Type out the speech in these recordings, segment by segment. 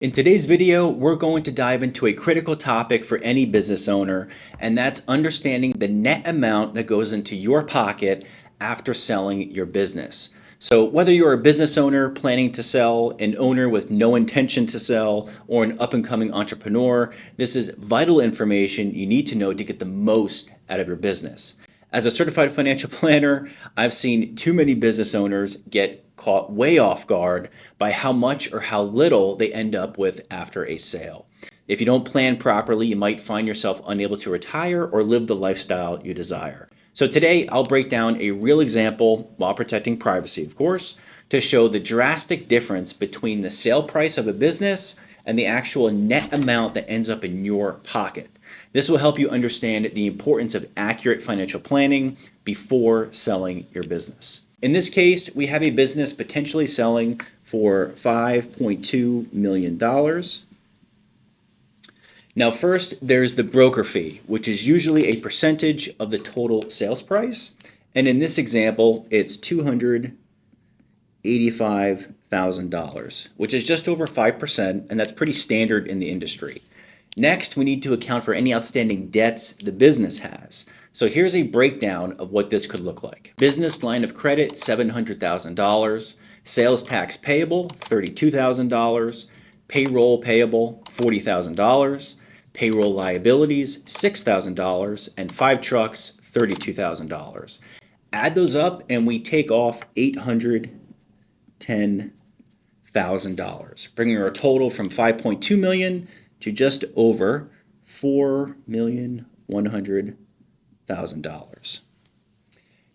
In today's video, we're going to dive into a critical topic for any business owner, and that's understanding the net amount that goes into your pocket after selling your business. So whether you're a business owner planning to sell, an owner with no intention to sell, or an up-and-coming entrepreneur, this is vital information you need to know to get the most out of your business. As a certified financial planner, I've seen too many business owners get caught way off guard by how much or how little they end up with after a sale. If you don't plan properly, you might find yourself unable to retire or live the lifestyle you desire. So today, I'll break down a real example, while protecting privacy, of course, to show the drastic difference between the sale price of a business and the actual net amount that ends up in your pocket. This will help you understand the importance of accurate financial planning before selling your business. In this case, we have a business potentially selling for $5.2 million. Now first, there's the broker fee, which is usually a percentage of the total sales price. And in this example, it's $285,000, which is just over 5%, and that's pretty standard in the industry. Next, we need to account for any outstanding debts the business has. So here's a breakdown of what this could look like. Business line of credit, $700,000. Sales tax payable, $32,000. Payroll payable, $40,000. Payroll liabilities, $6,000. And 5 trucks, $32,000. Add those up and we take off $810,000, bringing our total from 5.2 million to just over $4,100,000.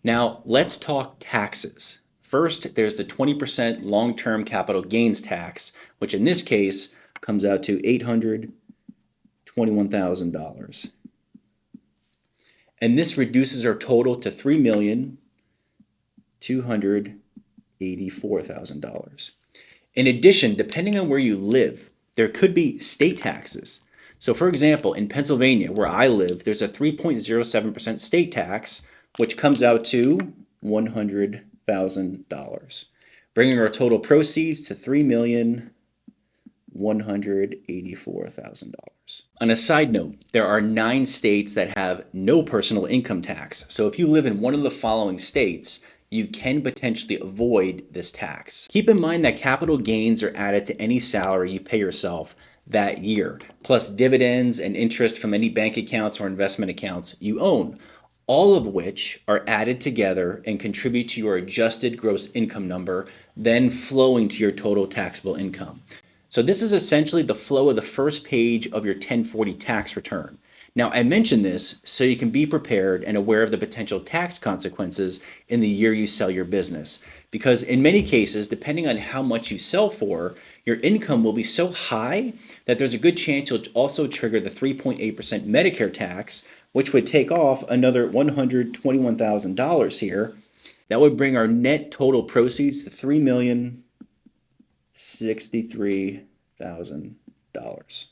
Now let's talk taxes. First, there's the 20% long-term capital gains tax, which in this case comes out to $821,000. And this reduces our total to $3,284,000. In addition, depending on where you live, there could be state taxes. So for example, in Pennsylvania, where I live, there's a 3.07% state tax, which comes out to $100,000, bringing our total proceeds to $3,184,000. On a side note, there are 9 states that have no personal income tax. So if you live in one of the following states, you can potentially avoid this tax. Keep in mind that capital gains are added to any salary you pay yourself that year, plus dividends and interest from any bank accounts or investment accounts you own, all of which are added together and contribute to your adjusted gross income number, then flowing to your total taxable income. So this is essentially the flow of the first page of your 1040 tax return. Now, I mention this so you can be prepared and aware of the potential tax consequences in the year you sell your business. Because in many cases, depending on how much you sell for, your income will be so high that there's a good chance you'll also trigger the 3.8% Medicare tax, which would take off another $121,000 here. That would bring our net total proceeds to $3,063,000.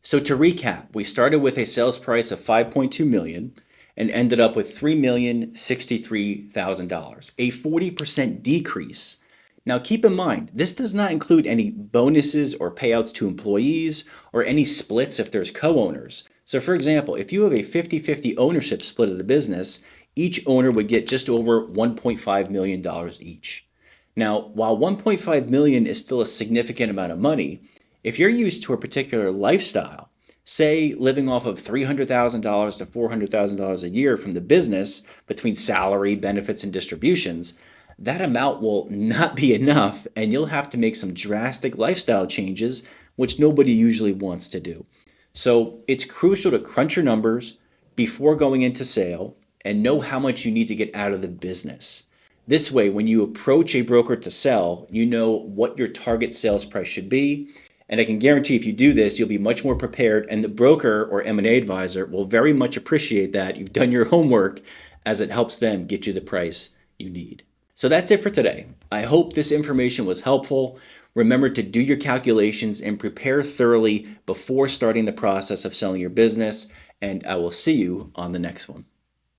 So to recap, we started with a sales price of $5.2 million and ended up with $3,063,000, a 40% decrease. Now keep in mind, this does not include any bonuses or payouts to employees or any splits if there's co-owners. So for example, if you have a 50-50 ownership split of the business, each owner would get just over $1.5 million each. Now, while $1.5 million is still a significant amount of money, if you're used to a particular lifestyle, say living off of $300,000 to $400,000 a year from the business between salary, benefits, and distributions, that amount will not be enough and you'll have to make some drastic lifestyle changes, which nobody usually wants to do. So it's crucial to crunch your numbers before going into sale and know how much you need to get out of the business. This way, when you approach a broker to sell, you know what your target sales price should be. And I can guarantee if you do this, you'll be much more prepared, and the broker or M&A advisor will very much appreciate that you've done your homework, as it helps them get you the price you need. So that's it for today. I hope this information was helpful. Remember to do your calculations and prepare thoroughly before starting the process of selling your business, and I will see you on the next one.